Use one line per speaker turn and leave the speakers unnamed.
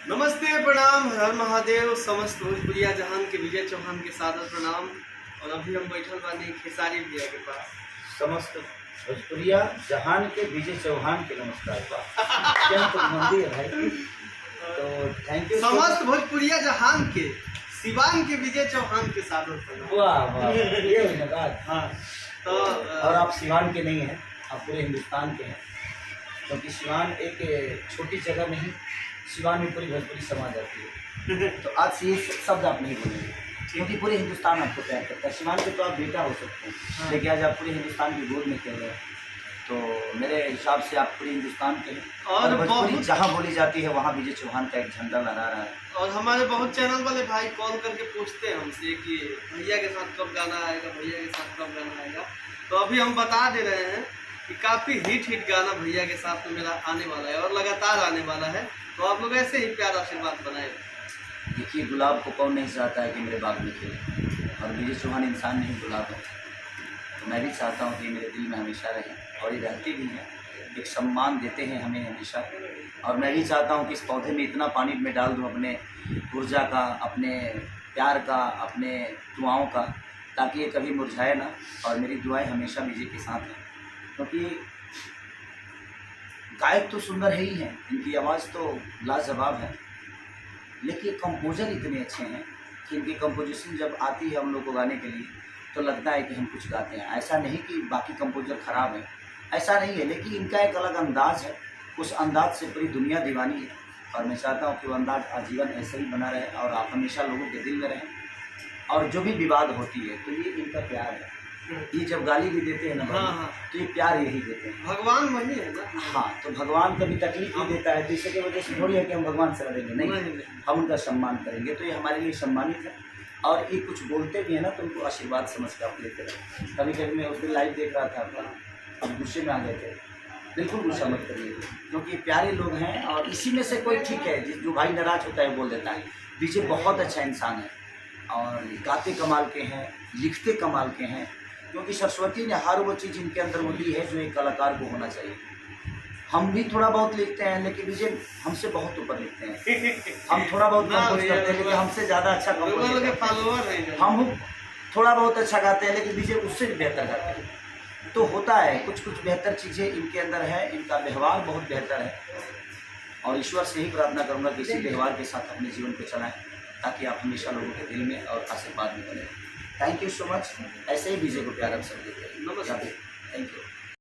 नमस्ते, प्रणाम, हर महादेव। समस्त भोजपुरिया जहान के विजय चौहान के सादर प्रणाम। और अभी हम बैठल बानी खेसारी भैया के पास।
समस्त भोजपुरिया जहान के विजय चौहान के नमस्कार बा। क्या तो मंदिर है भाई, तो थैंक यू।
समस्त भोजपुरिया जहान के सिवान के विजय चौहान के सादर प्रणाम।
वाह वाह, ये हुई ना बात।
हाँ, तो
और आप सिवान के नहीं हैं, आप पूरे हिंदुस्तान के हैं, क्योंकि सिवान एक छोटी जगह नहीं, सिवान में पूरी भोजपुरी समाज आती है। तो आज से ये शब्द आप नहीं बोलेंगे, क्योंकि पूरे हिंदुस्तान आपको प्यार करता है। सिवान के तो आप बेटा हो सकते हैं,
हाँ।
लेकिन आज आप पूरे हिंदुस्तान की गोद में खेल रहे हैं, तो मेरे हिसाब से आप पूरे हिंदुस्तान के हैं। और भोजपुरी जहाँ बोली जाती है वहाँ विजय चौहान का एक झंडा लहरा रहा है।
और हमारे बहुत चैनल वाले भाई कॉल करके पूछते हैं हमसे कि भैया के साथ कब गाना आएगा, भैया के साथ कब गाना आएगा। तो अभी हम बता दे रहे हैं कि काफ़ी हिट गाना भैया के साथ में मेरा आने वाला है और लगातार आने वाला है। तो आप लोग ऐसे ही प्यार आशीर्वाद बनाए।
देखिए, गुलाब को कौन नहीं चाहता है कि मेरे बाग में खिले, और विजय चौहान इंसान नहीं गुलाब है। तो मैं भी चाहता हूँ कि मेरे दिल में हमेशा रहे, और ये रहते भी हैं, एक सम्मान देते हैं हमें हमेशा। और मैं भी चाहता हूँ कि इस पौधे में इतना पानी में डाल दूँ अपने ऊर्जा का, अपने प्यार का, अपने दुआओं का, ताकि ये कभी मुरझाए ना। और मेरी दुआएं हमेशा विजय के साथ हैं, क्योंकि गायक तो सुंदर है ही हैं, इनकी आवाज़ तो लाजवाब है, लेकिन कंपोजर इतने अच्छे हैं कि इनकी कंपोजिशन जब आती है हम लोग को गाने के लिए तो लगता है कि हम कुछ गाते हैं। ऐसा नहीं कि बाकी कंपोजर ख़राब है, ऐसा नहीं है, लेकिन इनका एक अलग अंदाज़ है। उस अंदाज से पूरी दुनिया दीवानी है, और मैं चाहता हूँ कि वो अंदाज आजीवन ऐसे ही बना रहे और आप हमेशा लोगों के दिल में रहें। और जो भी विवाद होती है तो ये इनका प्यार है। ये जब गाली भी देते हैं ना,
हाँ।
तो ये प्यार यही देते हैं।
भगवान वही है ना।
हाँ, तो भगवान कभी तकलीफ नहीं देता है, तो इसके वजह से थोड़ी है कि हम भगवान से लड़ेंगे, नहीं, हम उनका सम्मान करेंगे। तो ये हमारे लिए सम्मानित है, और ये कुछ बोलते भी है ना तो उनको आशीर्वाद समझ के आप लेते रहे। कभी कभी मैं उस दिन लाइव देख रहा था आपका, अब गुस्से में आ गए थे। बिल्कुल गुस्सा मत करिए, क्योंकि प्यारे लोग हैं, और इसी में से कोई ठीक है जो भाई नाराज होता है बोल देता है। विजय बहुत अच्छा इंसान है, और गाते कमाल के हैं, लिखते कमाल के हैं, क्योंकि सरस्वती ने हर वो चीज़ इनके अंदर वो दी है जो एक कलाकार को होना चाहिए। हम भी थोड़ा बहुत लिखते हैं, लेकिन विजय हमसे बहुत ऊपर लिखते हैं। हम थोड़ा बहुत कंपोज करते हैं, लेकिन हमसे ज़्यादा अच्छा कंपोज। हम थोड़ा बहुत अच्छा गाते हैं, लेकिन विजय उससे भी बेहतर गाते हैं। तो होता है, कुछ कुछ बेहतर चीज़ें इनके अंदर है, इनका व्यवहार बहुत बेहतर है। और ईश्वर से ही प्रार्थना करूँगा कि इसी व्यवहार के साथ अपने जीवन को चलाएं, ताकि आप हमेशा लोगों के दिल में और आशीर्वाद में बने। Thank you so much. ऐसे ही विजय को प्यार अवसर देते हैं। नमस्कार, थैंक यू।